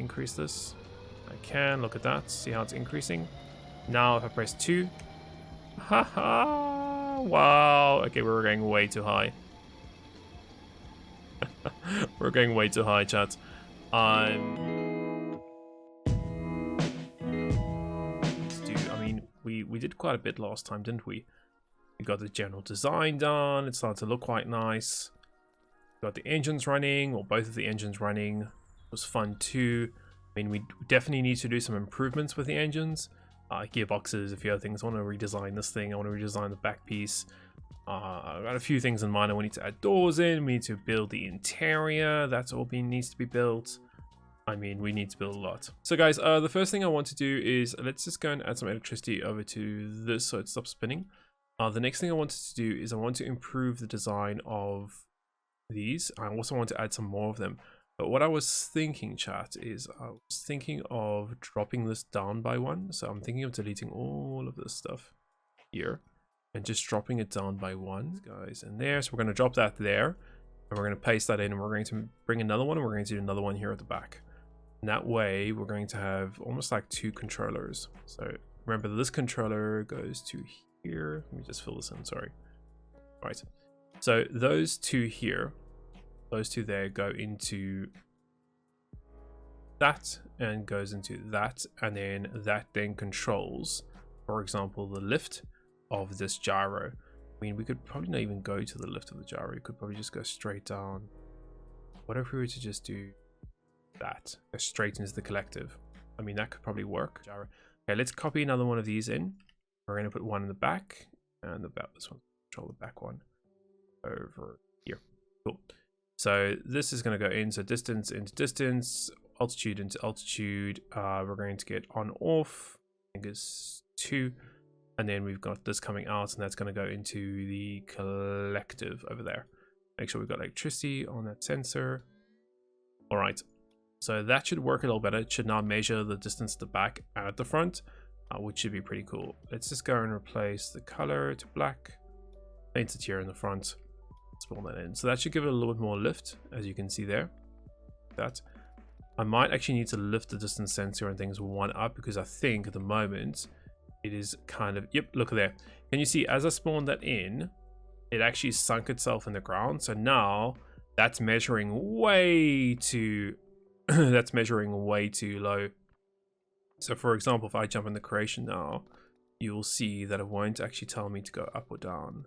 increase this? I can. Look at that. See how it's increasing. Now if I press 2. Haha! Wow. Okay, we're going way too high. We're going way too high, chat. I mean, we did quite a bit last time, didn't we? We got the general design done. It started to look quite nice. Got the engines running, or both of the engines running. It was fun too. I mean, we definitely need to do some improvements with the engines. Gearboxes, a few other things. I want to redesign this thing. I want to redesign the back piece. I've got a few things in mind. I need to add doors in. We need to build the interior. That's all needs to be built. I mean, we need to build a lot. So guys, the first thing I want to do is, let's just go and add some electricity over to this so it stops spinning. The next thing I wanted to do is I want to improve the design of these. I also want to add some more of them. But what I was thinking, chat, is I was thinking of dropping this down by 1. So I'm thinking of deleting all of this stuff here and just dropping it down by 1, guys, and there. So we're going to drop that there, and we're going to paste that in, and we're going to bring another one, and we're going to do another one here at the back. And that way we're going to have almost like 2 controllers. So remember, this controller goes to here. Let me just fill this in, sorry. All right, so those 2 here, those 2 there go into that and goes into that, and then that then controls, for example, the lift of this gyro. I mean, we could probably not even go to the lift of the gyro. We could probably just go straight down. What if we were to just do that, go straight into the collective? I mean, that could probably work. Gyro. Okay, let's copy another one of these in. We're going to put one in the back, and about this one, control the back one over here. Cool. So this is going to go in, so distance into distance, altitude into altitude. We're going to get on off, I think it's 2, and then we've got this coming out, and that's going to go into the collective over there. Make sure we've got electricity on that sensor. All right, so that should work a little better. It should now measure the distance to the back and at the front, which should be pretty cool. Let's just go and replace the color to black, paint it here in the front. Spawn that in, so that should give it a little bit more lift, as you can see there. That I might actually need to lift the distance sensor and things 1 up, because I think at the moment it is kind of, yep, look there. Can you see, as I spawned that in, it actually sunk itself in the ground. So now that's measuring way too that's measuring way too low. So for example, if I jump in the creation now, you will see that it won't actually tell me to go up or down.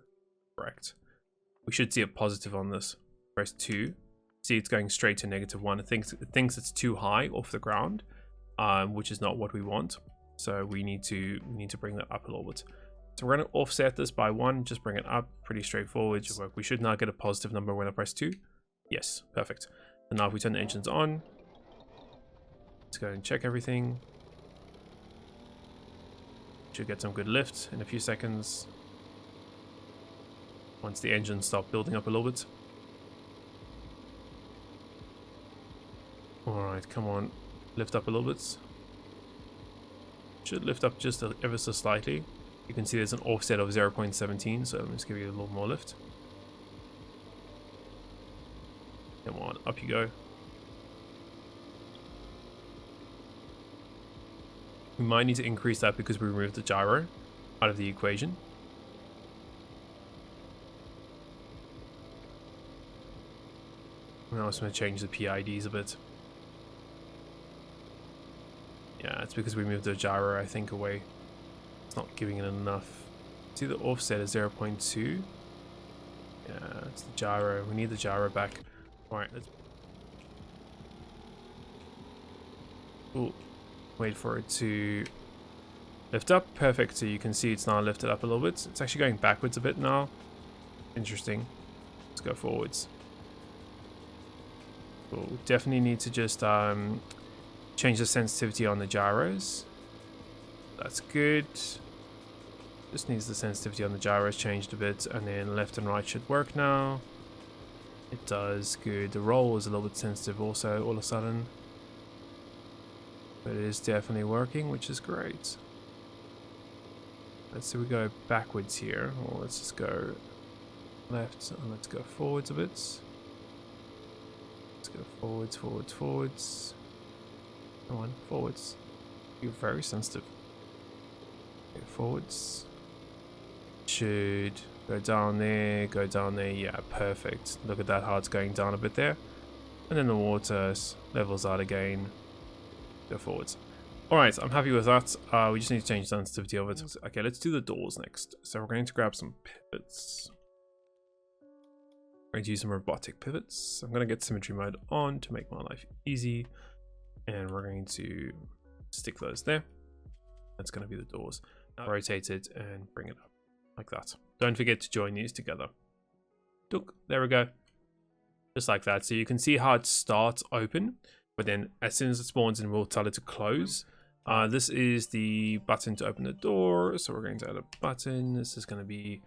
Correct. We should see a positive on this. Press 2. See, it's going straight to -1. It thinks it's too high off the ground, which is not what we want. So we need to bring that up a little bit. So we're going to offset this by 1. Just bring it up. Pretty straightforward. We should now get a positive number when I press 2. Yes, perfect. And now if we turn the engines on, let's go and check everything. Should get some good lift in a few seconds. Once the engines start building up a little bit. Alright, come on. Lift up a little bit. Should lift up just ever so slightly. You can see there's an offset of 0.17, so let me just give you a little more lift. Come on, up you go. We might need to increase that because we removed the gyro out of the equation. I'm also going to change the PIDs a bit. Yeah, it's because we moved the gyro, I think, away. It's not giving it enough. See, the offset is 0.2. Yeah, it's the gyro. We need the gyro back. Alright, let's... Ooh. Wait for it to lift up. Perfect. So you can see it's now lifted up a little bit. It's actually going backwards a bit now. Interesting. Let's go forwards. We'll definitely need to just change the sensitivity on the gyros. That's good. Just needs the sensitivity on the gyros changed a bit, and then left and right should work now. It does. Good. The roll is a little bit sensitive also all of a sudden. But it is definitely working, which is great. Let's see, we go backwards here. Or let's just go left and let's go forwards a bit. Let's go forwards, forwards, forwards. Come on, forwards. You're very sensitive. Okay, forwards. Should go down there, go down there. Yeah, perfect. Look at that, how it's going down a bit there. And then the water levels out again. Go forwards. Alright, I'm happy with that. We just need to change the sensitivity of it. Okay, let's do the doors next. So we're going to grab some pivots. We're going to use some robotic pivots. I'm going to get symmetry mode on to make my life easy. And we're going to stick those there. That's going to be the doors. Now rotate it and bring it up like that. Don't forget to join these together. Look, there we go. Just like that. So you can see how it starts open, but then as soon as it spawns in, we'll tell it to close. This is the button to open the door. So we're going to add a button. This is going to be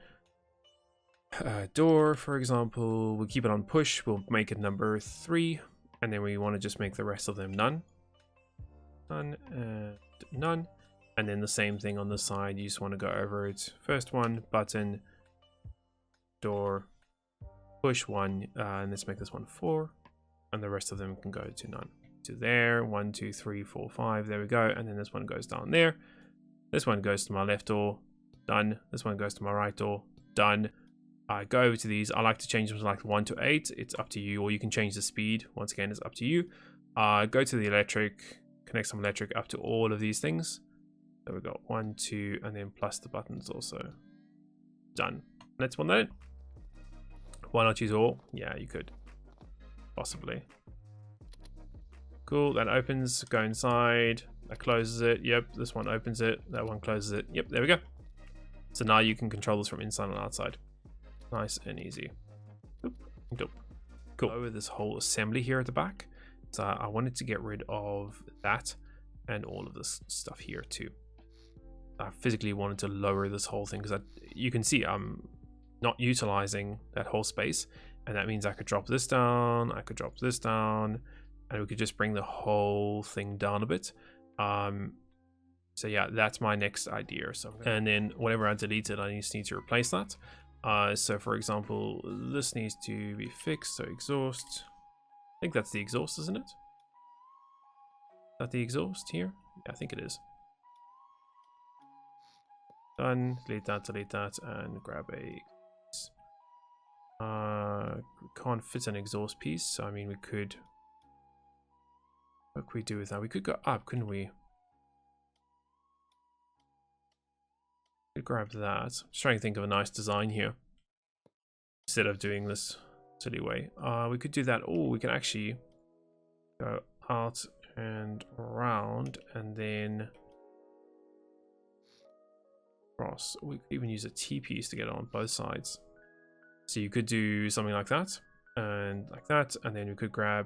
a door, for example. We'll keep it on push. We'll make it number 3. And then we want to just make the rest of them none. None and none. And then the same thing on the side. You just want to go over it. First one, button, door, push 1, and let's make this one 4, and the rest of them can go to none. To there, 1, 2, 3, 4, 5. There we go. And then this one goes down there. This one goes to my left door. Done. This one goes to my right door. Done. I go over to these. I like to change them to like 1 to 8. It's up to you, or you can change the speed. Once again, it's up to you. Go to the electric. Connect some electric up to all of these things. So we've got 1, 2, and then plus the buttons also. Done. Let's put that in. Why not use all? Yeah, you could. Possibly. Cool, that opens, go inside, that closes it, yep, this one opens it, that one closes it, yep, there we go. So now you can control this from inside and outside. Nice and easy. Oop, oop. Cool. Over this whole assembly here at the back, so I wanted to get rid of that and all of this stuff here too. I physically wanted to lower this whole thing because you can see I'm not utilizing that whole space, and that means I could drop this down, I could drop this down, and we could just bring the whole thing down a bit. So yeah, that's my next idea. So, and then whenever I delete it, I just need to replace that. So for example, this needs to be fixed. So exhaust, I think that's the exhaust, isn't it? Is that the exhaust here? Yeah, I think it is. Done. Delete that, and grab a. We can't fit an exhaust piece, so I mean we could. What could we do with that? We could go up, couldn't we? We could grab that. I'm just trying to think of a nice design here. Instead of doing this silly way. We could do that. Oh, we can actually go out and around and then cross. We could even use a T-piece to get on both sides. So you could do something like that, and then we could grab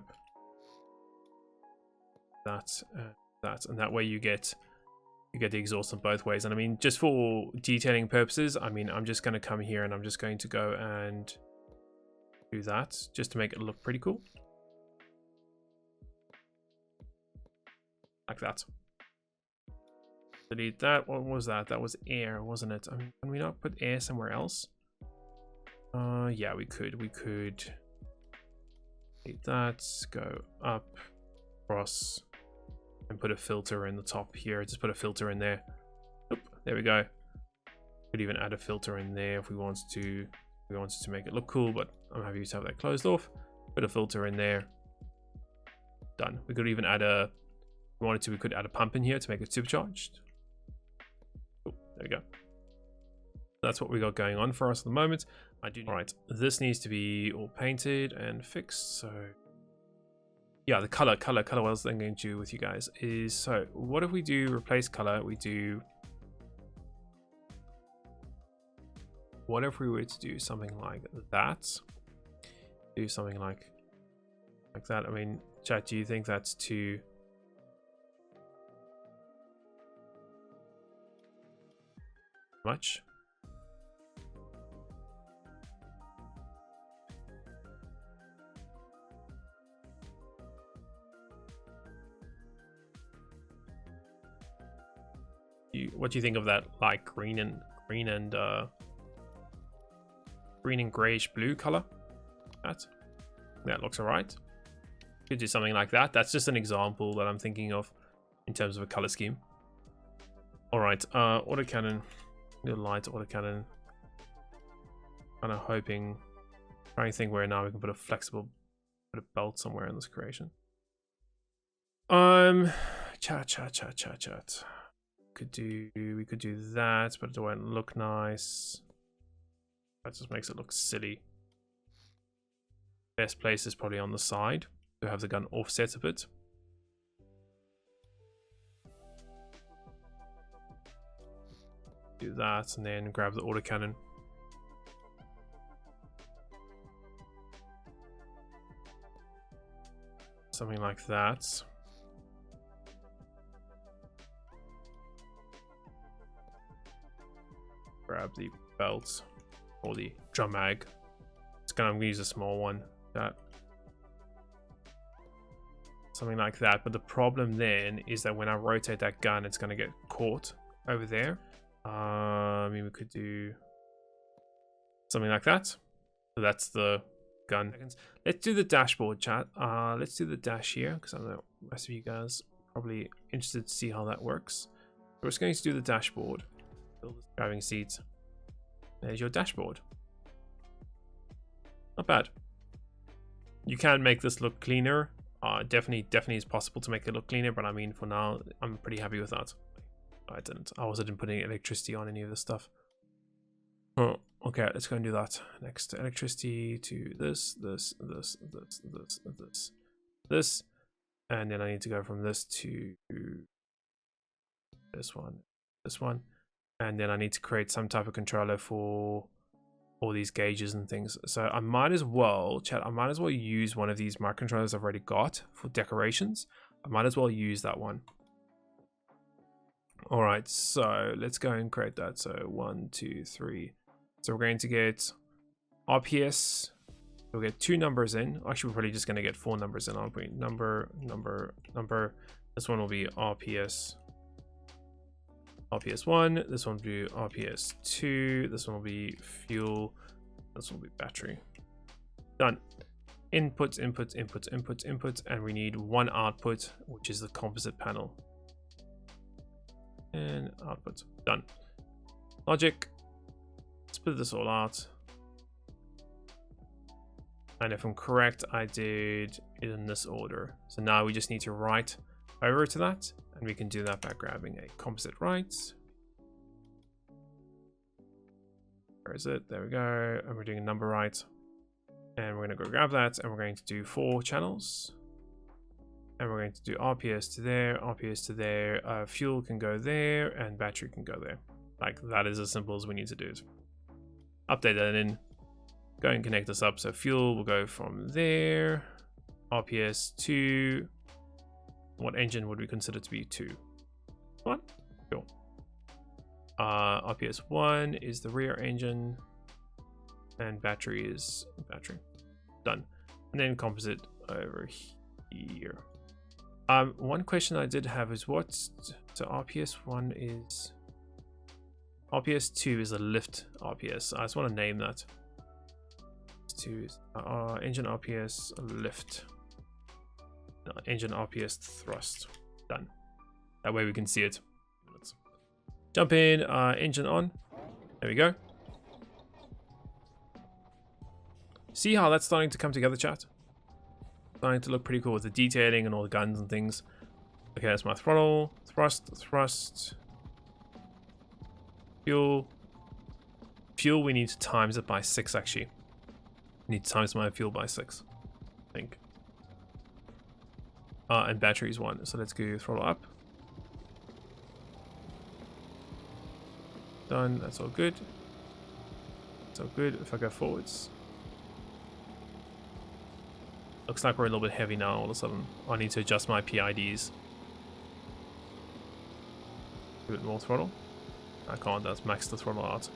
that, and that way you get the exhaust on both ways. And I mean, just for detailing purposes, I mean, I'm just going to come here and I'm just going to go and do that just to make it look pretty cool, like that. Delete that. What was that? That was air, wasn't it? I mean, can we not put air somewhere else? Yeah, we could delete that, go up, cross, and put a filter in the top here. Just put a filter in there. Oop, there we go. Could even add a filter in there if we wanted to. Make it look cool, but I'm happy to have that closed off. Put a filter in there. Done. We could even add a. If we wanted to, we could add a pump in here to make it supercharged. Oh, there we go. That's what we got going on for us at the moment. Alright, this needs to be all painted and fixed. So yeah, the color what I was then going to do with you guys is, so what if we do replace color? We do, what if we were to do something like that? Do something like that. I mean, chat, do you think that's too much? What do you think of that, like green and grayish blue color? That looks alright. Could do something like that. That's just an example that I'm thinking of. in terms of a color scheme. All right, autocannon, the light autocannon. Kind of hoping, trying to think where now we can put a belt somewhere in this creation. Chat. We could do that, but it won't look nice. That just makes it look silly. Best place is probably on the side to have the gun offset a bit. Do that and then grab the autocannon. Something like that. Grab the belt or the drum mag. I'm gonna use a small one. Something like that. But the problem then is that when I rotate that gun, it's gonna get caught over there. I mean, we could do something like that. So that's the gun. Let's do the dashboard, chat. Let's do the dash here because I know the rest of you guys are probably interested to see how that works. We're just going to do the dashboard. Driving seat. There's your dashboard. Not bad. You can make this look cleaner. Definitely is possible to make it look cleaner, but I mean, for now, I'm pretty happy with that. I also didn't put any electricity on any of this stuff. Oh, okay, let's go and do that. Next, electricity to this, and then I need to go from this to this one, and then I need to create some type of controller for all these gauges and things. So I might as well, chat, use one of these microcontrollers I've already got for decorations. I might as well use that one. All right, so let's go and create that. So 1, 2, 3. So we're going to get RPS. We'll get 2 numbers in. Actually, we're probably just going to get 4 numbers in. I'll put number. This one will be RPS. RPS1. This one will be RPS2. This one will be fuel. This will be battery. Done. Inputs, and we need 1 output, which is the composite panel. And output. Done. Logic. Split this all out. And if I'm correct, I did it in this order. So now we just need to write over to that, and we can do that by grabbing a composite write. Where is it? There we go. And we're doing a number write. And we're going to go grab that, and we're going to do 4 channels. And we're going to do RPS to there, fuel can go there, and battery can go there. Like, that is as simple as we need to do it. Update that in. Go and connect this up. So fuel will go from there. RPS 2. What engine would we consider to be 2? 1? Cool. RPS 1 is the rear engine. And battery is battery. Done. And then composite over here. One question I did have is so RPS 1 is... RPS 2 is a lift RPS. I just want to name that. 2 is engine RPS lift. No, engine RPS thrust. Done. That way we can see it. Let's jump in. Engine on. There we go. See how that's starting to come together, chat? Starting to look pretty cool with the detailing and all the guns and things. Okay, that's my throttle. Thrust. Fuel. Fuel, we need to times it by 6, actually. I need to times my fuel by 6, I think. And batteries 1. So let's go throttle up. Done. That's all good. That's all good. If I go forwards. Looks like we're a little bit heavy now all of a sudden. I need to adjust my PIDs. A bit more throttle. I can't, that's max the throttle out.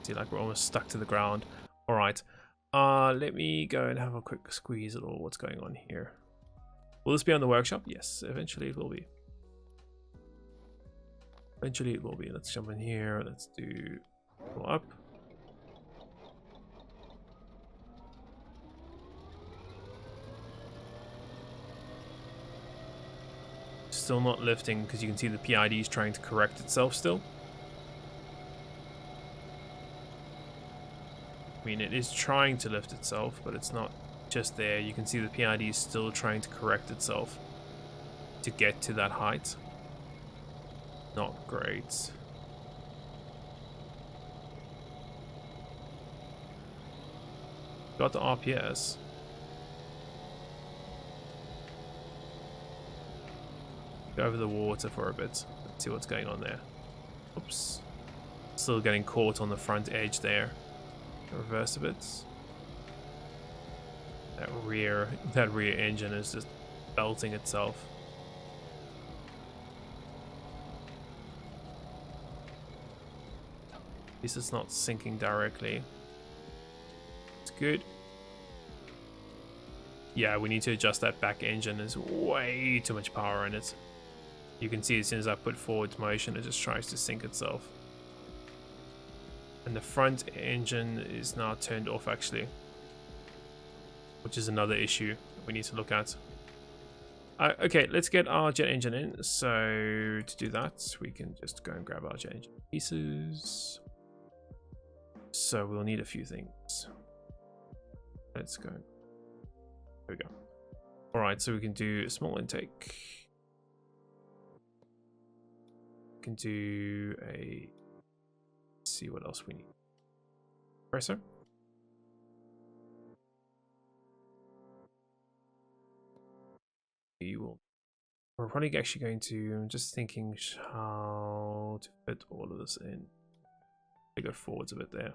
See, like we're almost stuck to the ground. Alright. Let me go and have a quick squeeze at all what's going on here. Will this be on the workshop? Yes, eventually it will be. Eventually it will be. Let's jump in here. Let's do go up. Still not lifting because you can see the PID is trying to correct itself still. I mean, it is trying to lift itself, but it's not just there. You can see the PID is still trying to correct itself to get to that height. Not great. Got the RPS. Go over the water for a bit. Let's see what's going on there. Oops. Still getting caught on the front edge there. Reverse a bit. That rear engine is just belting itself. At least it's not sinking directly. It's good. Yeah, we need to adjust that back engine. There's way too much power in it. You can see as soon as I put forward motion, it just tries to sink itself. And the front engine is now turned off actually, which is another issue we need to look at. Okay, let's get our jet engine in. So to do that, we can just go and grab our jet engine pieces. So we'll need a few things. Let's go. There we go. All right, so we can do a small intake. We can do a... Let's see what else we need. Compressor. We're probably actually going to... I'm just thinking how to fit all of this in. I go forwards a bit there.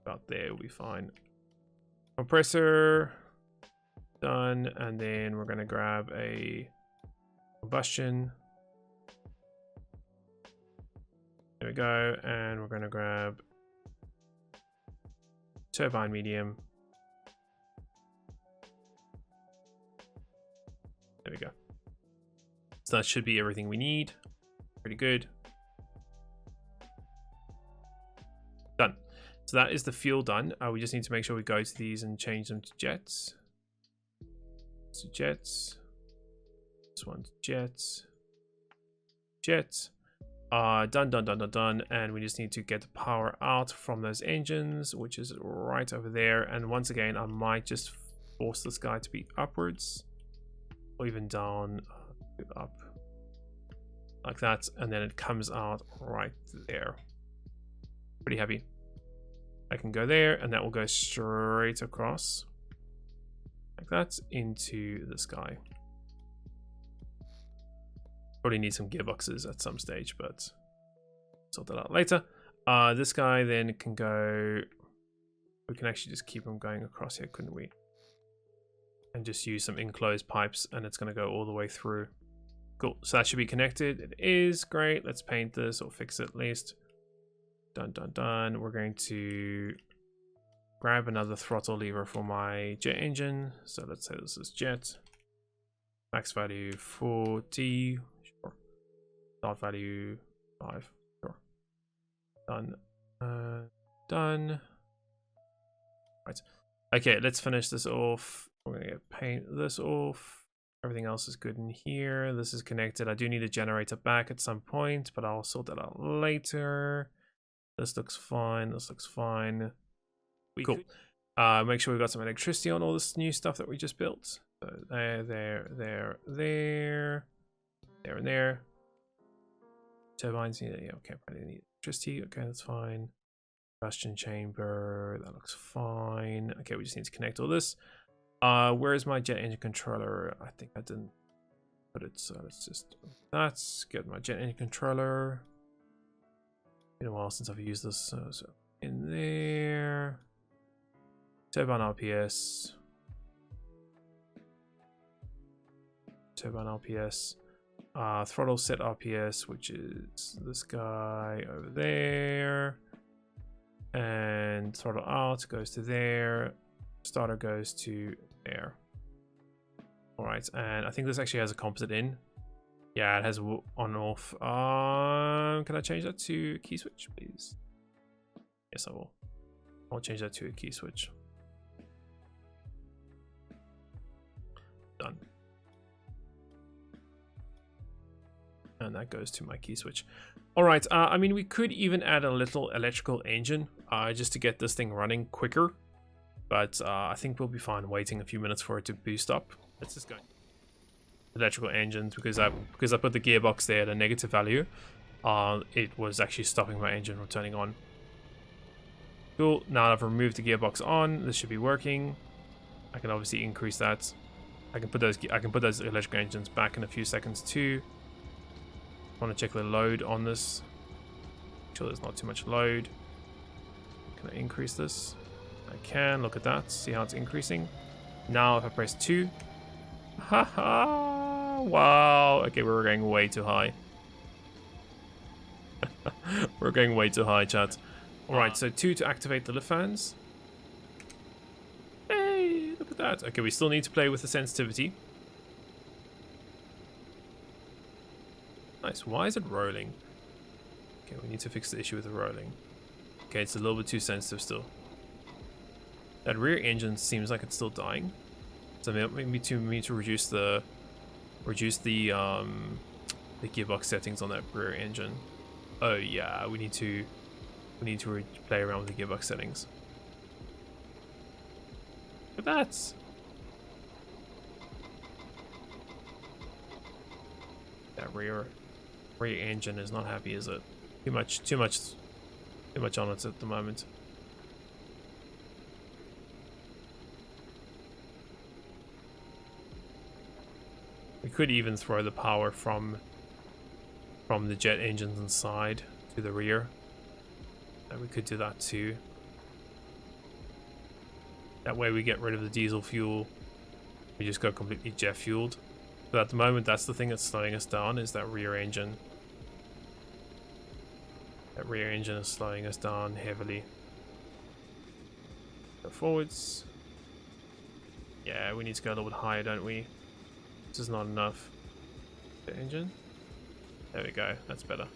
About there will be fine. Compressor done, and then we're going to grab a combustion. There we go, and we're going to grab turbine medium. There we go. So that should be everything we need. Pretty good. Done. So that is the fuel done. We just need to make sure we go to these and change them to jets. So jets. This one's jets. Jets. Done. And we just need to get the power out from those engines, which is right over there. And once again, I might just force this guy to be upwards or even down, up like that. And then it comes out right there. Pretty heavy. I can go there and that will go straight across like that into the sky. Probably need some gearboxes at some stage, but sort that out later. This guy then can go... We can actually just keep him going across here, couldn't we? And just use some enclosed pipes and it's going to go all the way through. Cool, so that should be connected. It is great. Let's paint this or fix it at least. Done. We're going to grab another throttle lever for my jet engine. So let's say this is jet. Max value 40. Sure. Start value 5. Sure. Done. Done. Right. Okay, let's finish this off. We're going to paint this off. Everything else is good in here. This is connected. I do need a generator back at some point, but I'll sort that out later. This looks fine. This looks fine. Cool. Make sure we got some electricity on all this new stuff that we just built. So there, and there. Turbines. Yeah, okay. Probably need electricity. Okay, that's fine. Combustion chamber. That looks fine. Okay, we just need to connect all this. Where is my jet engine controller? I think I didn't put it. So let's just get my jet engine controller. Been a while since I've used this, so in there. Turbine RPS. Turbine RPS. Throttle set RPS, which is this guy over there. And throttle out goes to there. Starter goes to there. Alright, and I think this actually has a composite in. Yeah, it has on and off. Can I change that to key switch, please? Yes, I will. I'll change that to a key switch. Done. And that goes to my key switch. All right, I mean, we could even add a little electrical engine just to get this thing running quicker. But I think we'll be fine waiting a few minutes for it to boost up. Let's just go. Electrical engines, because I put the gearbox there at a negative value. It was actually stopping my engine from turning on. Cool, now I've removed the gearbox on. This should be working. I can obviously increase that. I can put those electrical engines back in a few seconds too. I want to check the load on this. Make sure there's not too much load. Can I increase this? I can. Look at that. See how it's increasing. Now if I press 2. Haha! Wow. Okay, we're going way too high. We're going way too high, chat. Alright, so 2 to activate the lift fans. Hey, look at that. Okay, we still need to play with the sensitivity. Nice. Why is it rolling? Okay, we need to fix the issue with the rolling. Okay, it's a little bit too sensitive still. That rear engine seems like it's still dying. So maybe we need to reduce the gearbox settings on that rear engine. Oh yeah, we need to play around with the gearbox settings. Look at that. That rear engine is not happy, is it? Too much on it at the moment. We could even throw the power from the jet engines inside to the rear. We could do that too. That way we get rid of the diesel fuel. We just go completely jet fueled. But at the moment, that's the thing that's slowing us down, is that rear engine. That rear engine is slowing us down heavily. Go forwards. Yeah, we need to go a little bit higher, don't we? This is not enough. The engine. There we go. That's better.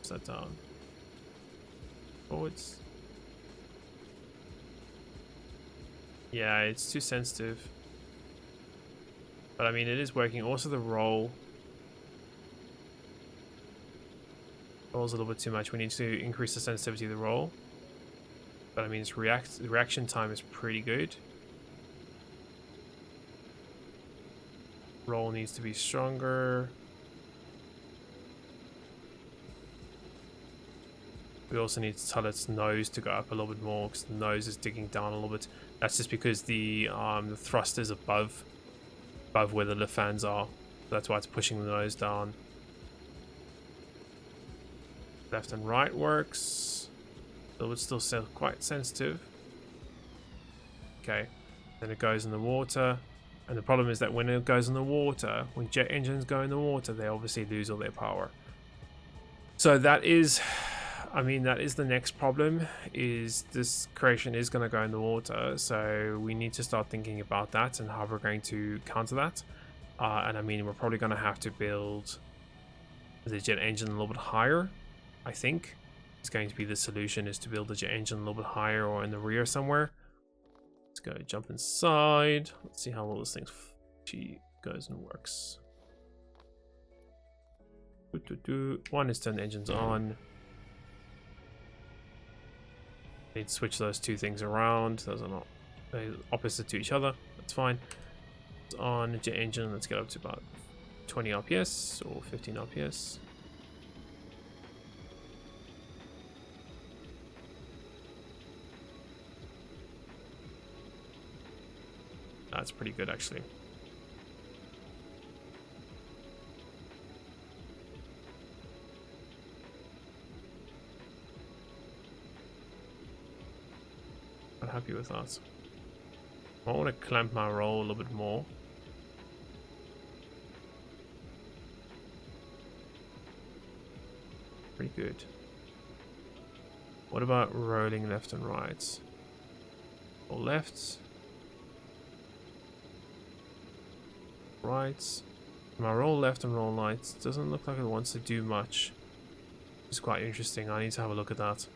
Set down. Forwards. Yeah, it's too sensitive. But I mean, it is working. Also, the roll's a little bit too much. We need to increase the sensitivity of the roll. But I mean, its reaction time is pretty good. Roll needs to be stronger. We also need to tell its nose to go up a little bit more, because the nose is digging down a little bit. That's just because the thrust is above where the lift fans are. That's why it's pushing the nose down. Left and right works. Though it's still quite sensitive. Okay. Then it goes in the water. And the problem is that when it goes in the water, when jet engines go in the water, they obviously lose all their power. So that is, I mean, that is the next problem, is this creation is going to go in the water. So we need to start thinking about that and how we're going to counter that. And I mean, we're probably going to have to build the jet engine a little bit higher, I think. It's going to be the solution, is to build the jet engine a little bit higher or in the rear somewhere. Let's go jump inside. Let's see how well this thing goes and works. One is turn the engines on. Need to switch those two things around. Those are not opposite to each other. That's fine. It's on the jet engine. Let's get up to about 20 RPS or 15 RPS. That's pretty good, actually. I'm happy with that. I want to clamp my roll a little bit more. Pretty good. What about rolling left and right? Or left? Right. My roll left and roll right doesn't look like it wants to do much. It's quite interesting. I need to have a look at that.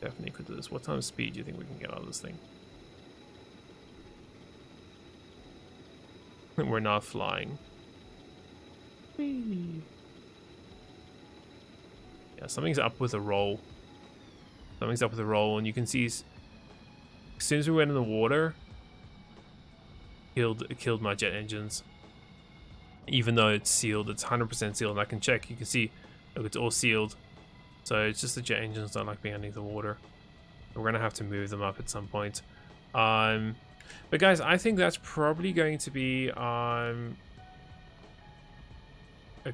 Definitely could do this. What time of speed do you think we can get out of this thing? We're not flying. Yeah, something's up with the roll. Something's up with the roll, and you can see as soon as we went in the water, it killed my jet engines. Even though it's sealed, it's 100% sealed, and I can check. You can see, look, it's all sealed. So it's just the jet engines don't like being underneath the water. We're gonna have to move them up at some point. But guys, I think that's probably going to be a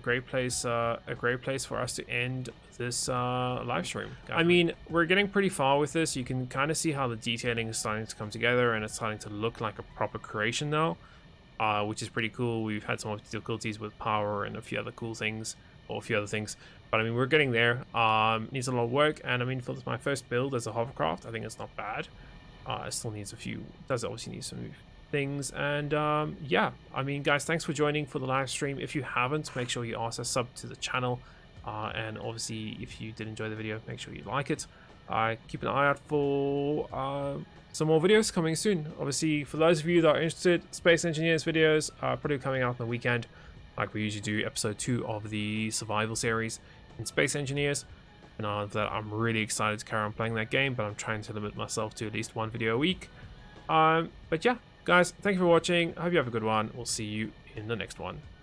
great place for us to end this live stream. I mean, we're getting pretty far with this. You can kind of see how the detailing is starting to come together, and it's starting to look like a proper creation now, which is pretty cool. We've had some difficulties with power and a few other cool things, or a few other things, but I mean, we're getting there. Needs a lot of work, and I mean, for my first build as a hovercraft, I think it's not bad. It still needs a few, does obviously need some things, and yeah, I mean, guys, thanks for joining for the live stream. If you haven't, make sure you also sub to the channel, and obviously if you did enjoy the video, make sure you like it. Keep an eye out for some more videos coming soon. Obviously, for those of you that are interested, Space Engineers videos are probably coming out on the weekend, like we usually do. Episode 2 of the survival series in Space Engineers. And that I'm really excited to carry on playing that game, but I'm trying to limit myself to at least 1 video a week. But yeah, guys, thank you for watching. I hope you have a good one. We'll see you in the next one.